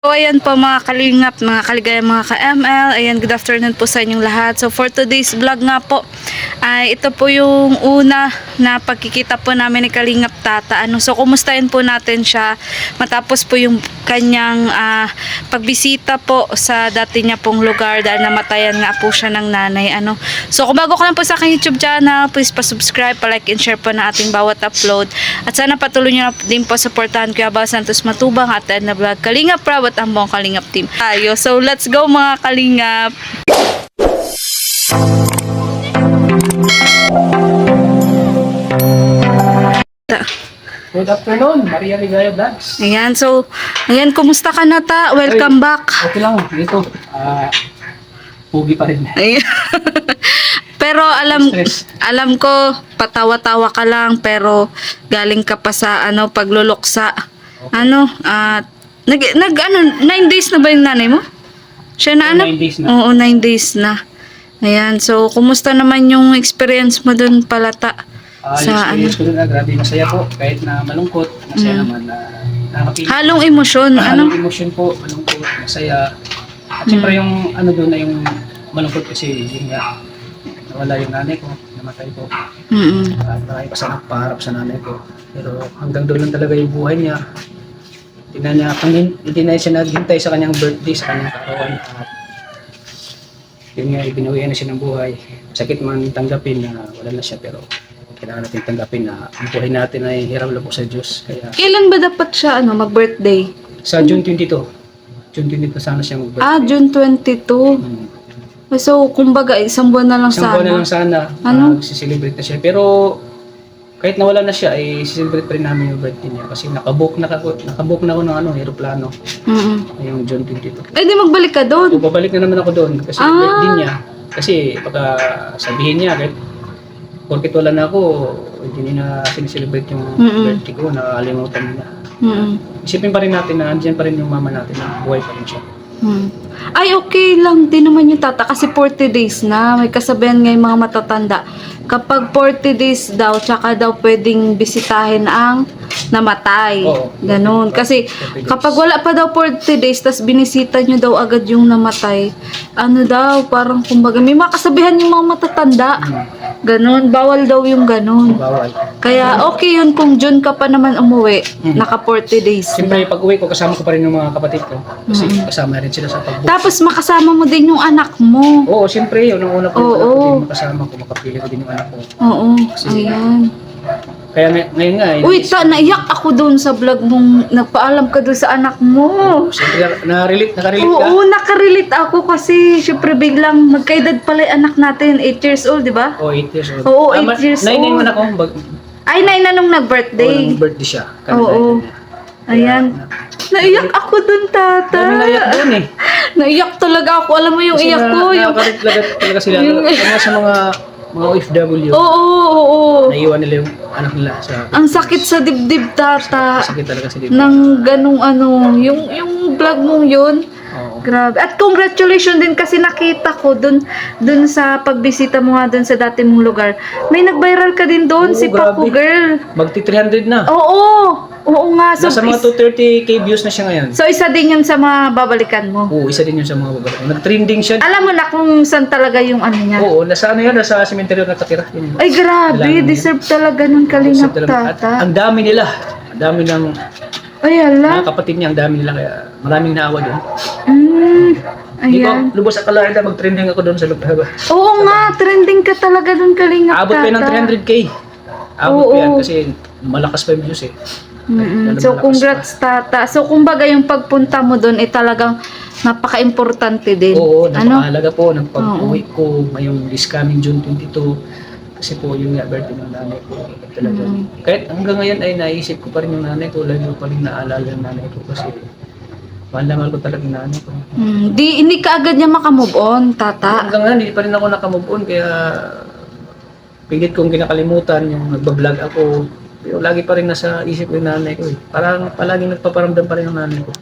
So, ayan po mga kalingap, mga kaligaya, mga ka-ML. Ayan, good afternoon po sa inyong lahat. So, for today's vlog nga po, ay ito po yung una na pagkikita po namin ni Kalingap Tata. So, kumustahin po natin siya matapos po yung kanyang pagbisita po sa dati niya pong lugar dahil namatayan nga po siya ng nanay. So, kung bago ka lang po sa aking YouTube channel, please pa-subscribe, pa-like and share po na ating bawat upload. At sana patuloy nyo na din po supportahan Kuya Bal Santos Matubang at Edna Vlog, Kalingap Prab at ang buong Kalingap team. Ayo, so let's go mga Kalingap! Good afternoon, Maria Ligaya Vlogs. Ayan, so, ayan, kumusta ka na ta? Welcome back. Okay lang, dito. Pugi pa rin. Ayan. Pero alam ko, patawa-tawa ka lang, pero galing ka pa sa pagluluksa. Okay. 9 days na ba yung nanay mo? Siya na 9 days na. Oo, 9 days na. Ayan, so kumusta naman yung experience mo dun palata? Yung experience ko doon grabe, masaya po. Kahit na malungkot, masaya naman na nakapili. Halong emosyon, Halong emosyon po, malungkot, masaya. At siyempre yung doon na yung malungkot kasi yun nga, nawala yung nanay ko, namatay ko. At marami pa sa nagpaharap sa nanay ko. Pero hanggang doon lang talaga yung buhay niya. Hindi na siya naghintay sa kanyang birthday, sa kanyang karawan. At yun nga, ibinawian na siya ng buhay. Sakit man tanggapin na wala na siya, pero kailangan natin tanggapin na ang buhay natin ay hirap lang po sa Diyos. Kaya, kailan ba dapat siya mag-birthday? sa June 22. June 22 sana siya mag-birthday. June 22. So, kumbaga, isang buwan na lang Isang buwan na lang sana. Magsiselebrate na siya. Pero, kahit nawala na siya, ay siselebrate pa rin namin yung birthday niya. Kasi nakabook na ako ng aeroplano. Yung June 22. Ay, di magbalik ka doon. So, babalik na naman ako doon. Kasi birthday niya. Kasi, baka sabihin niya, kahit porkit wala na ako, hindi na sineselebrate yung birthday ko, nakalimutan niya. Isipin pa rin natin na andyan pa rin yung mama natin na buhay pa rin siya. Ay, okay lang din naman yung tata kasi 40 days na. May kasabihan nga yung mga matatanda. Kapag 40 days daw, tsaka daw pwedeng bisitahin ang namatay. Oo. Ganon. Kasi 40 days. kapag wala pa daw 40 days, tas binisita nyo daw agad yung namatay, parang kumbaga, may mga kasabihan yung mga matatanda. Ganon. Bawal daw yung ganon. Bawal. Kaya okay yun kung June ka pa naman umuwi, naka 40 days Siyempre, na. pag uwi ko, kasama ko pa rin yung mga kapatid ko. Kasi kasama rin sila sa pag-book. Tapos makasama mo din yung anak mo. Oo, siyempre, yun ang una ko Oo. anak ko din makasama ko, makapili ko din yung anak ko. Oo, ayan. Kaya ngayon nga, Uy, naiyak ako doon sa vlog mong nagpaalam ka doon sa anak mo. siyempre, nakarelate ka? Oo, nakarelate ako kasi syempre biglang magkaedad pala yung anak natin, 8 years old, di ba? Oo, 8 years old. Oo, 8 years Nainin mo old. na ako, Ay, na nung nag-birthday. birthday siya. Oo. Ayan. Naiyak ako doon, tata. Dami naiyak doon eh. Naiyak talaga ako. Alam mo yung Kasi iyak ko. Yung... talaga sila. Kaya sa mga OFW, Oo. naiwan nila yung anak nila sa... Ang sakit sa dibdib, tata. Sakit talaga sa dito. Nang ganung yung vlog mong yun. Oo. Grabe. At congratulations din kasi nakita ko dun sa pagbisita mo nga dun sa dati mong lugar. May nag-viral ka din doon, Oo, si Paco grabe. Girl. Magti 300 na. Oo nga. So, Nasa mga 230k views na siya ngayon. so isa din yun sa mga babalikan mo. Oo, isa din yun sa mga babae. Nag-trending siya. Alam mo na kung saan talaga yung niya. Oo, nasa yan, nasa cemetery nakatira. Yun. Ay, grabe. Kailangan Deserve talaga ng Kalingap At Tata. ang dami nila. Ang dami ng Ay, ala. mga kapatid niya, ang dami nila. Kaya maraming naawa doon. Hindi ko Ayan. lubos akalain na mag-trending ako doon sa lugar. Oo nga, trending ka talaga dun Kalingap Tata. Abot pa yun ng 300k. Abot pa yan kasi malakas pa yung views eh. So, congrats, Tata. So, kumbaga yung pagpunta mo doon ay talagang napaka-importante din. Oo, napakahalaga po ng pag-uwi ko ngayong this coming June 22. Kasi po yung birthday ng nanay ko. Talaga. Kahit hanggang ngayon ay naisip ko pa rin yung nanay ko. Lagi ko pa rin naalala yung nanay ko kasi mahal na mahal ko talaga yung nanay ko. Hindi ka agad niya makamove on, Tata. Hanggang ngayon, hindi pa rin ako nakamove on. Kaya pigit kong kinakalimutan yung nagbablog ako. Pero lagi pa rin nasa isip ko yung nanay ko eh. Parang palaging nagpaparamdam pa rin yung nanay ko.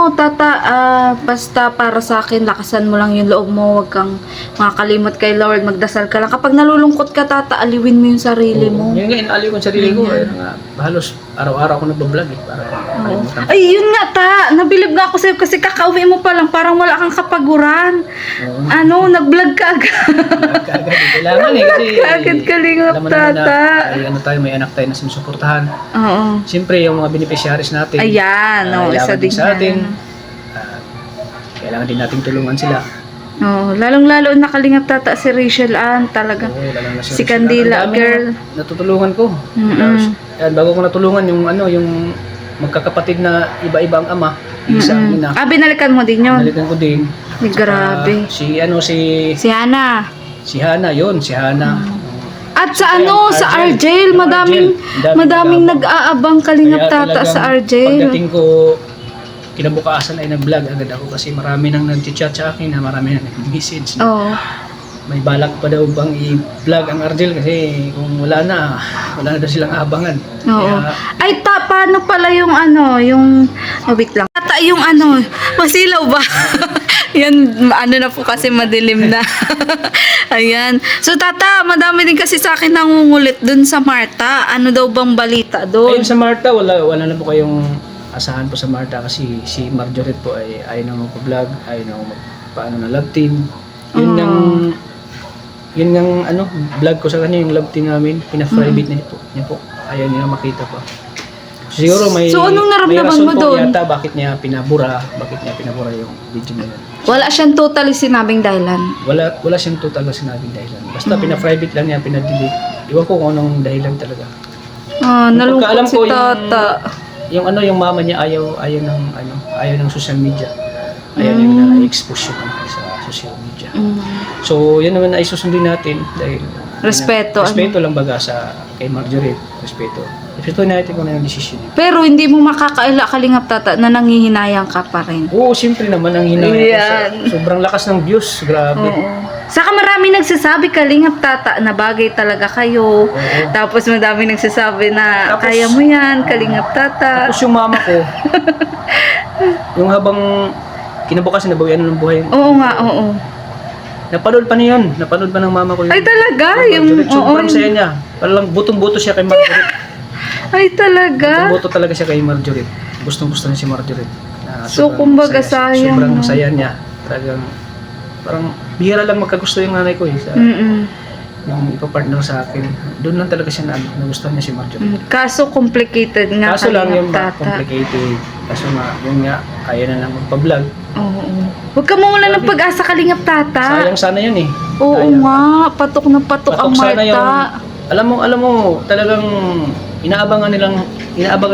Tata, basta para sa akin, lakasan mo lang yung loob mo. Huwag kang makakalimot kay Lord. Magdasal ka lang. Kapag nalulungkot ka, Tata, aliwin mo yung sarili mo. Yun nga, inaaliw ko yung sarili ko. Ayun nga, halos araw-araw ako nagbablog eh. Para Nakalimutan ko. Ay, yun nga ta. Nabilib nga ako sa'yo kasi kakauwi mo pa lang. Parang wala kang kapaguran. Oo. Nag-vlog ka agad. Kagad, kailangan eh kasi Agad kalingap alam mo naman na tata. ay ano tayo, may anak tayo na sinusuportahan. Oo. Siyempre yung mga beneficiaries natin. Ayan, isa kailangan din sa atin. yan. Ah, kailangan din nating tulungan sila. Oo, lalong-lalo na kalingap tata si Rachel Ann. Talaga. Oo, lalo na Si Rachel. Candila, Ang dami girl. na natutulungan ko. Yan, bago ko natulungan yung magkakapatid na iba-iba ang ama, isang ina. Binalikan mo din yun. Nalikan ko din. Ay, grabe. Si Si Hana. Hana, yun, si Hana. At sa Ayan, sa Argel. Argel, madaming Daming nag-aabang kalingap Kaya tata sa talagang Argel. Pagdating ko, kinabukasan ay nag-vlog agad ako kasi marami nang nag-chat sa akin, marami nang nag-message. Oo. May balak pa daw bang i-vlog ang Argel kasi kung wala na daw silang abangan. Oo. Kaya, Ay, paano pala yung wait lang. Tata, yung masilaw ba? Yan, na po kasi madilim na. Ayan. So, tata, madami din kasi sa akin nangungulit dun sa Marta. Ano daw bang balita doon? ayun sa Marta, wala na po kayong asahan po sa Marta kasi si Marjorie po ay ayaw na magpa-vlog, ayaw na magpaano na love team. Yun ng vlog ko sa kanya, yung love team namin, pina-private niya po. Ayaw niya makita pa. Siguro may So, anong naramdaman may rason mo po doon? yata bakit niya pinabura yung video na yun. Wala siyang totally sinabing dahilan. Wala siyang total na sinabing dahilan. Basta pina-private lang niya, pina-delete. Iwan ko kung anong dahilan talaga. Nalungkot pagkaalam si ko, tata. Yung mama niya ayaw ng social media. Ayaw niya na i-expose yun sa social media. So, yun naman ay susundin natin dahil Respeto, respeto lang baga sa kay Marjorie. Respeto natin kung ano yung decision niya. Pero hindi mo makakaila kalingap tata na nangihinayang ka pa rin. Oo, siyempre naman ang Yan. sobrang lakas ng views. Grabe. Saka marami nagsasabi kalingap tata na bagay talaga kayo. Tapos madami nagsasabi na Tapos- kaya mo yan kalingap tata. Tapos yung mama ko, yung habang kinabukasan nabawian ng buhay. Oo nga, oo. Napanood pa niya yun. Napanood pa ng mama ko yun. Ay talaga, Marjorie, sobrang oo. saya niya. Parang butong-buto siya kay Marjorie. Ay talaga. Butong-buto talaga siya kay Marjorie. Gustong-gusto niya si Marjorie. So, Sobrang kumbaga, saya. sayang. Sobrang saya niya. Talagang, parang bihira lang magkagusto yung nanay ko eh. Yung ipapartner sa akin. Doon lang talaga siya nagustuhan niya si Marjorie. Kaso complicated nga Kaso lang yung kalingap tata. complicated. Kaso nga, yun nga, kaya na lang magpa-vlog. Oo. Huwag ka mawala ng pag-asa kalingap tata. Sayang sana yun eh. Oo Sayang. nga, patok na patok ang sana yung, Marta. alam mo, talagang inaabangan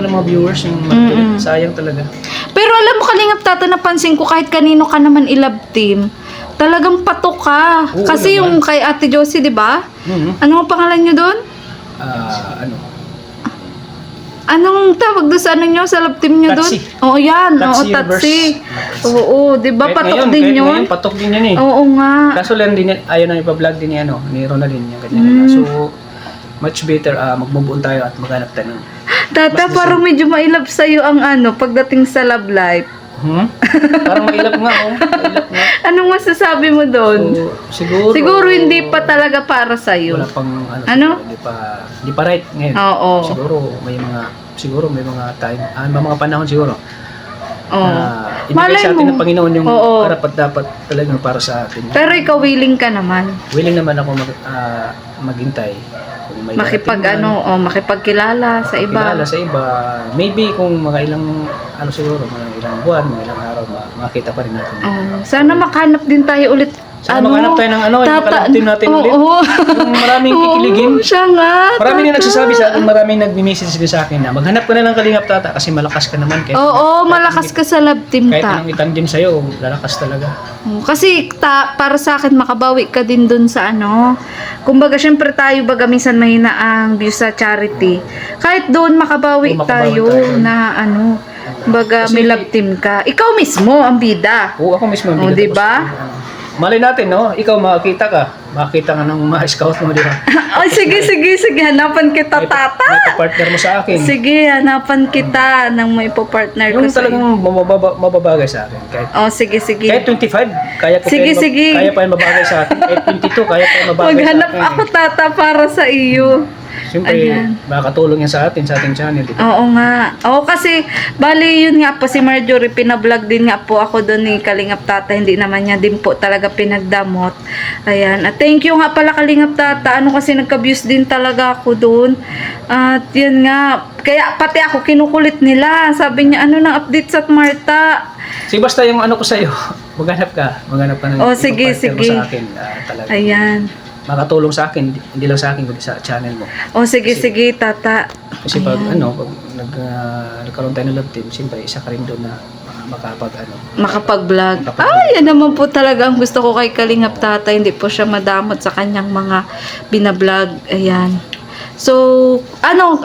ng mga viewers yung Marjorie. Sayang talaga. Pero alam mo kalingap tata, napansin ko kahit kanino ka naman i-love team, talagang patok ka. Oo Kasi naman. yung kay Ate Josie, di ba? Ano ang pangalan nyo doon? Anong tawag doon sa nyo, sa love team nyo doon? Tatsi. Oo, yan. Oo, Tatsi Tatsi. Universe. Oo, di ba Kahit patok ngayon, din kahit yun? ngayon, patok din yun eh. Oo nga. Kaso lang din, ayaw na ipa-vlog din ni Ronaldin yung ganyan. So, much better mag-move on tayo at maghanap tayo ng Tata, parang medyo mailap sa'yo ang pagdating sa love life. Parang mailap nga, oh. Mailap nga. Anong masasabi mo doon? So, siguro Hindi pa talaga para sa'yo. wala pang Ano? Hindi pa right ngayon. Oo. Siguro may mga time, may mga panahon siguro. Oo. Ibigay Malay sa atin mo. ng Panginoon yung Oo. karapat-dapat talagang para sa atin. Pero ikaw willing ka naman. Willing naman ako maghintay. Kung may Makipagkilala sa iba. kilala sa iba. Maybe kung mga ilang siguro mga ilang buwan, mga ilang araw makita pa rin natin. Sana makahanap din tayo ulit. Sana makahanap tayo ng makalaptin natin ulit. Yung maraming kikiligin. Oo, siya nga. Maraming tata. nagsasabi sa akin, maraming nagme-message din sa akin na maghanap ka na ng kalingap tata kasi malakas ka naman. Oo, malakas ka sa love team Kahit ta. anong itandim sa'yo, lalakas talaga. Kasi para sa akin makabawi ka din dun sa kumbaga syempre tayo baga minsan mahina ang view sa charity. Kahit doon makabawi tayo na baga Kasi- may love team ka. Ikaw mismo ang bida. Oo, ako mismo. Oo, bigat di ako ba? sa- Malay natin, no? Ikaw makakita ka. Makakita ka ng mga scout mo, di ba? Ay, sige, hanapan kita, tata. May partner mo sa akin. Sige, hanapan kita ng may partner ko Yung sa talagang mababagay sa akin. sige. Kahit 25, kaya ko Sige, pa sige. kaya pa yung mabagay sa akin. Kahit 22, kaya pa yung mabagay Maghanap sa akin. ako, tata, para sa iyo. Siyempre, Ayan. makakatulong yan sa ating channel. Diba? Oo nga. Oo, kasi, bali, yun nga po, si Marjorie, pinablog din nga po ako doon ni Kalingap Tata. Hindi naman niya din po talaga pinagdamot. Ayan. At thank you nga pala, Kalingap Tata. Ano kasi, nagka-views din talaga ako doon. At yun nga, kaya pati ako kinukulit nila. Sabi niya, ano nang update sa Marta? Sige, basta yung ano ko sa'yo, maghanap ka ng Oh, sige, ipag-partner mo sige. sa akin. Talaga. Ayan. Makatulong sa akin, hindi lang sa akin, kundi sa channel mo. Oh, sige, Kasi- sige, Tata. Kasi pag nagkaroon tayo ng love team, siyempre isa ka rin doon na Makapag-vlog. Makapag-vlog. Ay, yan naman po talaga ang gusto ko kay Kalingap Tata. Hindi po siya madamot sa kanyang mga binablog. Ayan. So, ano,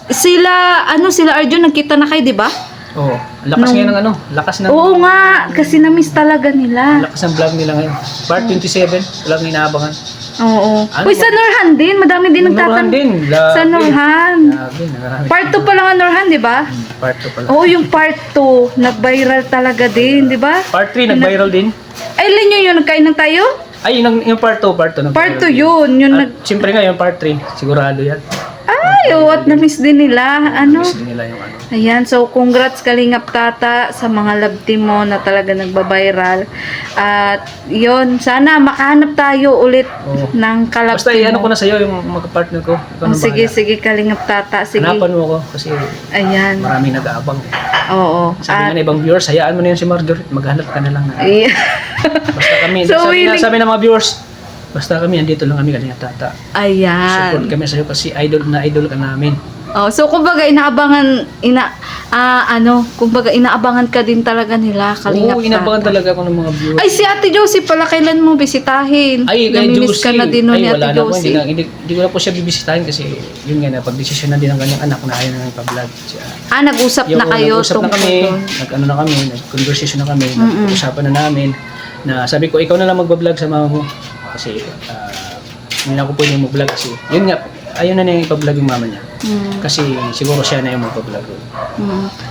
sila Arjun, nagkita na kayo, di ba? Oo. Lakas ngayon ng lakas ng Oo nga, kasi na-miss talaga nila. lakas ng vlog nila ngayon. Part 27, walang inaabangan. Oo. Ano Uy, ba? sa Norhan din. Madami din Nurhan nagtatanong. din. Sa Norhan. Grabe, marami. Part 2 pa lang ang Norhan, di ba? Part 2 pala. Oo, yung part 2, nag-viral talaga din, di ba? Part 3, nag-viral din. Ay, ilan yun nagkainan tayo? Ay, yung part 2, part 2. Part 2 yun. Yung nag... Siyempre nga, yung part 3, sigurado yan. Ay, oo, at na-miss din nila. Ano? Miss din nila yung Ayan, so congrats Kalingap Tata sa mga love team mo na talaga nagbabiral. At yun, sana makahanap tayo ulit Oo. ng kalab Basta team ano ko mo. na sa'yo, yung magka-partner ko. Ikaw Oh, nang sige, bahala. sige Kalingap Tata. Sige. Hanapan mo ako kasi Ayan. maraming nag-aabang. Oo. Sabi nga ng ibang viewers, hayaan mo na yun si Marjorie, maghanap ka na lang. Ay, Basta kami, So, sabi ng mga viewers, basta kami, andito lang kami, Kalingap Tata. ayan. Support kami sa'yo kasi idol ka namin. Oh, so kumbaga kumbaga inaabangan ka din talaga nila Kalingap Oo, inabangan Tata. talaga ako ng mga viewers. Ay, si Ate Josie pala, kailan mo bisitahin? Ay, kay Namimiss Josie. ka na din nun ni wala Ate na po. Josie. Hindi ko na po siya bibisitahin kasi yun nga na pag-desisyon na din ng kanyang anak na ayaw na nagpa-vlog siya. Nag-usap na kayo nag-usap na tungkol kami, doon. nag-ano na kami, nag-conversation na kami, nag-usapan na namin na sabi ko, ikaw na lang magba-vlog sa mama mo. Kasi hindi na ako pwede mag-vlog kasi yun nga, ayaw na niya ipa-vlog yung mama niya. Kasi siguro siya na yung magpa-vlog.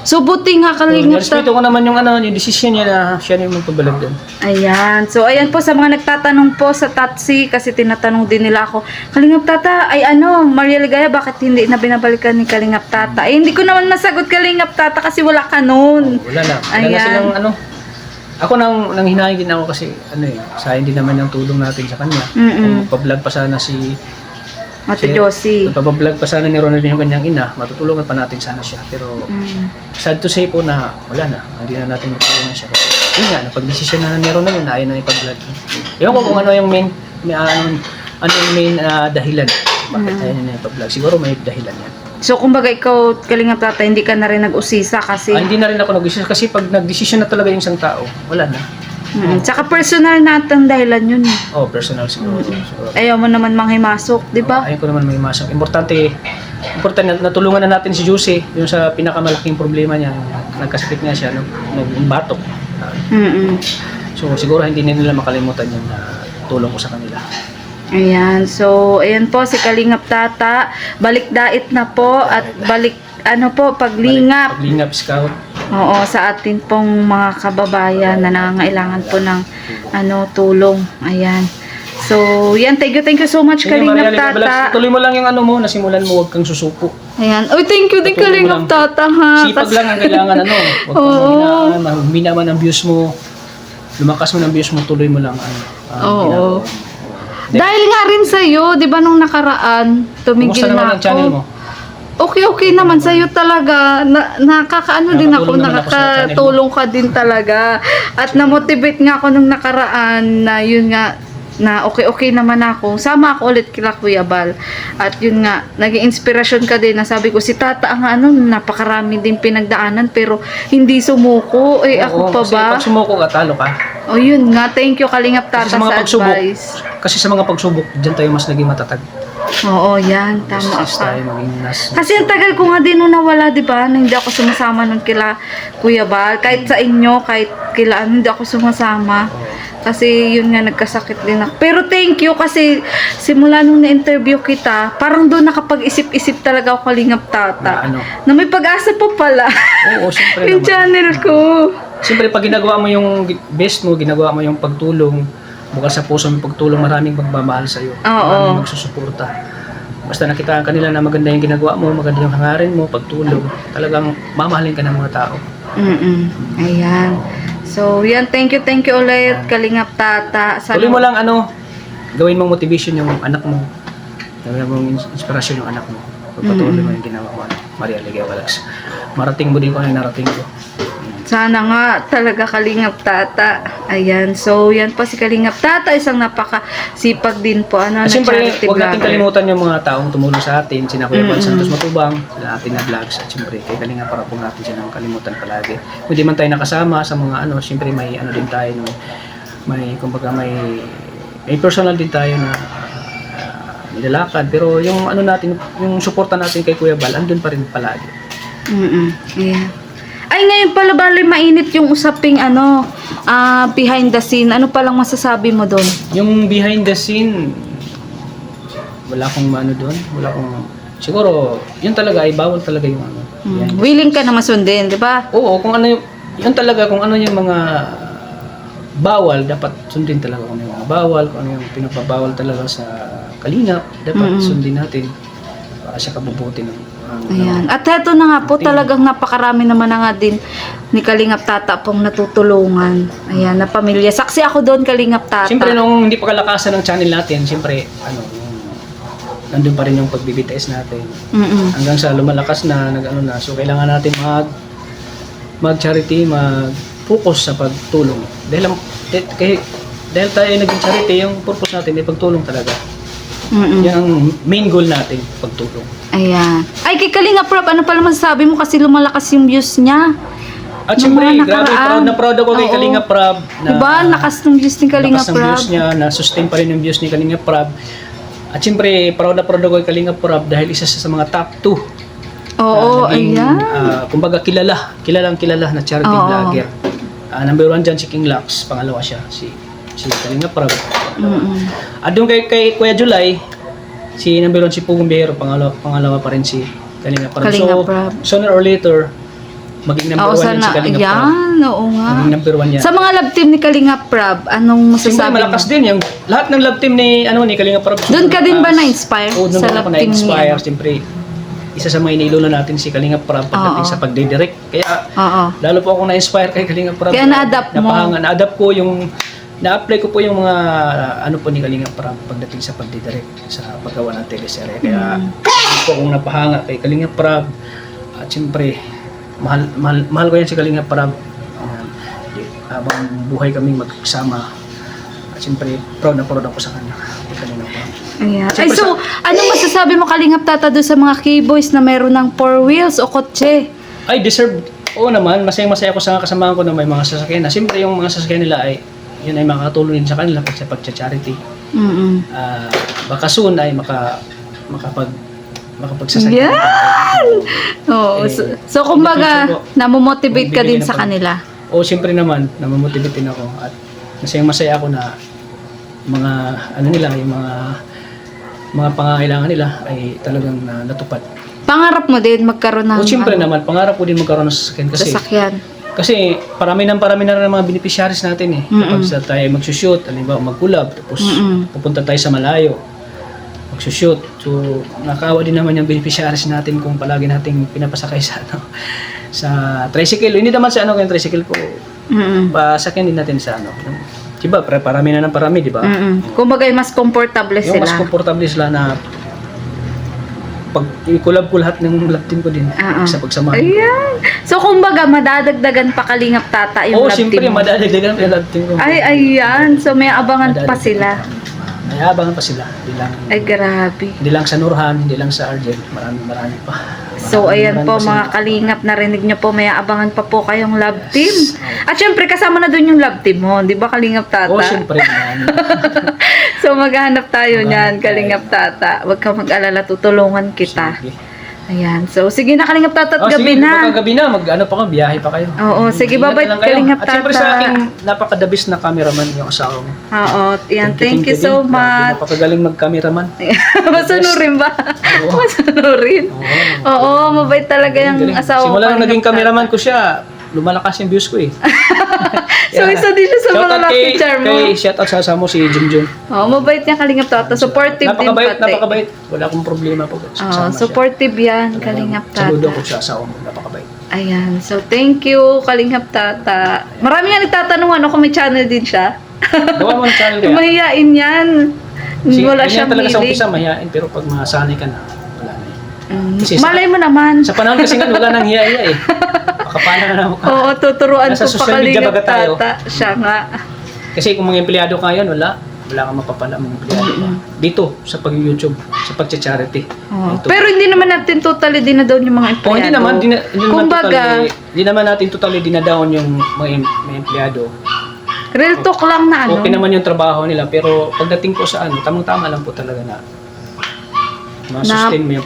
So, buti nga Kalingap Tata. Respeto ko naman yung yung decision niya na siya na yung magpa-vlog doon. Ayan. So, ayan po sa mga nagtatanong po sa Tatsi, kasi tinatanong din nila ako, Kalingap Tata, ay Maria Ligaya, bakit hindi na binabalikan ni Kalingap Tata? Ay, hindi ko naman masagot Kalingap Tata kasi wala ka nun. Wala na. Wala na Ayan. silang Ako nang hinahin din ako kasi sayang din naman yung tulong natin sa kanya. Kung pa-vlog pa sana si Ate Josie. pa-vlog pa sana ni Ronald yung kanyang ina, matutulungan pa natin sana siya. Pero sad to say po na wala na. Hindi na natin matulungan siya kasi yun nga, napag-desisyon na ni Ronald na ayaw na ipag-vlog. Ewan ko kung ano yung main dahilan. Bakit ayaw na ipag-vlog? Siguro may dahilan yan. So, kumbaga ikaw, Kalingap Tata, hindi ka na rin nag-usisa kasi... Hindi na rin ako nag-desisyon kasi pag nag-desisyon na talaga yung isang tao, wala na. Tsaka personal natin dahilan yun. Personal siguro. siguro. Ayaw mo naman manghimasok, di ba? Ayun ko naman may masok. Importante natulungan na natin si Josie yung sa pinakamalaking problema niya. Nagkasakit nga siya, nagbatok. So siguro hindi na nila makalimutan yung tulong ko sa kanila. Ayan. So, ayan po si Kalingap Tata. Balik dait na po at balik paglingap. Paglingap scout. Oo, sa atin pong mga kababayan na nangangailangan po ng tulong. Ayan. So, yan. Thank you so much, Sige, Kalingap Maria, Tata. tuloy mo lang yung mo, nasimulan mo, huwag kang susuko. Ayan. Uy, thank you din, Tuloy mo Kalingap lang. Tata, ha. Sipag lang ang kailangan huwag kang humina man ang views mo. Lumakas mo ng views mo, tuloy mo lang Oo. ginagawa mo. Dahil nga rin sa'yo, di ba nung nakaraan, tumigil Kumusta naman na ang channel ako. mo? Okay naman sa'yo talaga. Nakakaano din ako, Nakatulong naman ako sa channel mo. nakakatulong ka din talaga. At na-motivate nga ako nung nakaraan na yun nga, na okay naman ako. Sama ako ulit kila Kuya Bal. At yun nga, naging inspirasyon ka din. Nasabi ko, si Tata ang napakarami din pinagdaanan pero hindi sumuko. Ako pa kasi ba? pag sumuko ka, talo ka. O yun nga, thank you Kalingap Tata Kasi sa mga sa pagsubok, advice. kasi sa mga pagsubok, dyan tayo mas naging matatag. Oo, yan. Tama Mas ka. tayo maging Kasi ang tagal ko nga din nung nawala, di ba? Na hindi ako sumasama nun kila Kuya Bal. Kahit sa inyo, kahit kila hindi ako sumasama. Kasi yun nga, nagkasakit din ako. Pero thank you kasi simula nung na-interview kita, parang doon nakapag-isip-isip talaga ako Kalingap Tata. Na may pag-asa pa pala. Oo, siyempre Yung naman. channel ko. Siyempre, pag ginagawa mo yung best mo, ginagawa mo yung pagtulong, bukal sa puso mo pagtulong, maraming magmamahal sa'yo. Oo. Maraming magsusuporta. basta nakita kanila na maganda yung ginagawa mo, maganda yung hangarin mo, pagtulong, talagang mamahalin ka ng mga tao. Ayan. So, yan. Thank you ulit, Kalingap Tata. Tuloy mo lang gawin mong motivation yung anak mo. Gawin mong inspirasyon yung anak mo. Pagpatuloy mo yung ginawa mo. Maria Ligaya Walax. Marating mo din kung ano yung narating ko. Sana nga talaga, Kalingap Tata. Ayan. So, yan po si Kalingap Tata. Isang napakasipag din po. Na Siyempre, charity huwag natin vlogger. kalimutan yung mga taong tumulong sa atin. Sina Kuya Val Santos Matubang, sila ating na vlogs. At siyempre, kay Kalinga para po natin siya ng kalimutan palagi. Kung di man tayo nakasama sa mga siyempre may din tayo. No? Kumbaga may personal din tayo na nilalakad. Pero yung natin, yung suporta natin kay Kuya Val, andun pa rin palagi. Ayan. Ay, ngayon pala bali mainit yung usaping behind the scene. Ano palang masasabi mo doon? Yung behind the scene, wala akong doon. Wala akong, siguro, yun talaga ay bawal talaga yung behind the Willing ka na masundin, di ba? Oo, kung ano yun talaga, kung ano yung mga bawal, dapat sundin talaga kung ano yung mga bawal, kung ano yung pinapabawal talaga sa Kalingap, dapat sundin natin para siya kabubuti ng Ayan. At heto na nga po, talagang napakarami naman na nga din ni Kalingap Tata pong natutulungan. Ayan, na pamilya. Saksi ako doon, Kalingap Tata. Siyempre, nung hindi pa kalakasan ng channel natin, siyempre, nandun pa rin yung pagbibitiis natin. Hanggang sa lumalakas na, na. So, kailangan natin mag-charity, mag-focus sa pagtulong. Dahil tayo naging charity, yung purpose natin ay pagtulong talaga. Yan ang main goal natin, pagtulong. Ayan. Ay, kay Kalingap Rob, ano pala masasabi mo kasi lumalakas yung views niya? At Nung siyempre, mga grabe, nakaraan. proud ako kay Oo. Kalingap Rob. Diba? Lakas ng views ni Kalingap Lakas ng Rob. views niya, na-sustain pa rin yung views ni Kalingap Rob. At siyempre, proud ako kay Kalingap Rob dahil isa siya sa mga top 2. Oo, ayan. Kumbaga, kilalang kilala na charity vlogger. Number 1 dyan si King Lux, pangalawa siya, si Kalingap Rob. At doon kay Kuya July, si number 1 si Pugong Biyero, pangalawa pa rin si Kalingap Rob. Kalingap Rob. Sooner or later, maging number 1 yan si Kalingap Rob. Yan, oo nga. Maging number 1 yan. Sa mga love team ni Kalingap Rob, anong Siyempre, masasabi mo? malakas din yung lahat ng love team ni Kalingap Rob. Doon ka din ba na-inspire Oo, doon sa ako love team na-inspire. niya? Siyempre, isa sa mga inilulo natin si Kalingap Rob pagdating sa pagdidirect. Kaya, Oo. lalo po ako na-inspire kay Kalingap Rob. Kaya na-adapt mo. Na-adapt ko na-apply ko po yung mga po ni Kalingap Rob pagdating sa pagdidirect sa paggawa ng teleserye. Kaya po akong napahanga kay Kalingap Rob. At siyempre, mahal ko yan si Kalingap Rob. Habang buhay kaming magkasama. At siyempre, proud ako sa kanya. Kay Kalingap Rob. Ayan. Ay, Siyempre, so, anong masasabi mo, Kalingap Tata, doon sa mga K-boys na meron ng 4 wheels o kotse? Ay, deserve. Oo naman, masayang-masaya ako sa kasamahan ko na may mga sasakyan. Siyempre, yung mga sasakyan nila yun ay makakatulong din sa kanila sa pagcha-charity. Baka soon ay makapagsasakyan. Yan! Oo. So, kumbaga, namomotivate ka din sa kanila. Oo, siyempre naman, namamotivate din ako. At masayang-masaya ako na mga, yung mga pangangailangan nila ay talagang natupad. Pangarap mo din magkaroon ng O siyempre naman, pangarap ko din magkaroon ng sasakyan sasakyan. kasi parami na rin ng mga beneficiaries natin eh. Kapag tayo magsushoot, halimbawa mag-collab, tapos pupunta tayo sa malayo, magsushoot. So, nakaawa din naman yung beneficiaries natin kung palagi nating pinapasakay sa tricycle. Hindi naman sa yung tricycle po. Pasakyan din natin sa diba, parami na ng parami, diba? Kumbaga, mas komportable Yung sila. mas komportable sila na pag i-collab ko lahat ng love team ko din sa pagsamahan. Ayan. So, kumbaga, madadagdagan pa Kalingap Tata yung Oo, love siyempre, team mo. madadagdagan pa yung love team ko. Ay, ayan. So, may abangan pa sila. May abangan pa sila. Ay, grabe. Hindi lang sa Nurhan, hindi lang sa Argel. Marami pa. So, ayan Marami po pa sila. mga Kalingap, narinig nyo po, may abangan pa po kayong love team. At syempre, kasama na doon yung love team mo. Di ba, Kalingap Tata? Oo, siyempre naman. So, maghanap tayo niyan, Maghanap Kalingap Tata. Huwag ka mag-alala, tutulungan kita. Sige. Ayan. So, sige na, Kalingap Tata, at gabi sige, na. gabi na. Pa kayo, biyahe pa kayo. Oo, sige, Ingat bye-bye, na lang kayo. Kalingap At siyempre sa Tata. aking napakadabis na cameraman yung asawa mo. Oo, yan. Thank you so din. much. Napakagaling mag-cameraman. Masunurin ba? Oo. Masunurin. Oo, mabait talaga yung Galing. asawa ko. Simula nung Kalingap naging Tata. cameraman ko siya, lumalakas yung views ko eh. So, isa din siya sa mga lucky charm mo. Shout out sa asama mo si Junjun. Oh, mabait niya Kalingap Tata. Supportive din Napakabait, pati. napakabait. Wala akong problema po. Oh, supportive yan, Kalingap Saludo ko Tata. sa asawa mo. Napakabait. Ayan. So, thank you, Kalingap Tata. Marami nga nagtatanong ano kung may channel din siya. Gawa mo ng channel kaya. Mahihain yan. Wala ganyan siyang talaga sa hilig. umpisa, mahihain. Pero pag masanay ka na, wala na Kasi Malay mo naman. Sa panahon kasi nga, wala nang hiya-hiya eh. Makapala na ako. Oo, tuturuan Nasa ko pa social media Kalingap baga tayo. Tata. Siya nga. Kasi kung mga empleyado ka yan, wala kang mapapala mga empleyado ka. Dito, sa pag-YouTube, sa pag-charity. Oo. Ito. Pero hindi naman natin totally dinadown yung mga empleyado. hindi naman, hindi Kumbaga, naman natin totally dinadown yung mga empleyado. real talk lang na ano. Okay naman yung trabaho nila, pero pagdating po sa tamang-tama lang po talaga na ma-sustain mo yung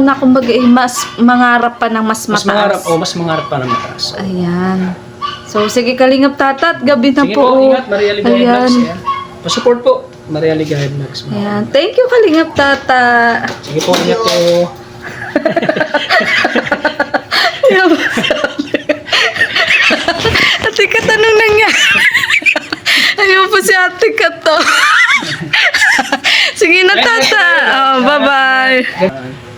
na kumbaga mas mangarap pa ng mas mataas. mas mangarap pa ng mataas. Ayan. So, sige Kalingap Tata at gabi na Sige po. po, ingat, Maria Ligaya Ayan. Vlogs. Ayan. Pa-support po, Maria Ligaya Vlogs. Ayan. Thank you Kalingap Tata. Sige po, ingat po. Ate Kat, anong nangyari? Ayun po si Ate Kat to. Sige na, Tata. Oh, bye-bye. Bye.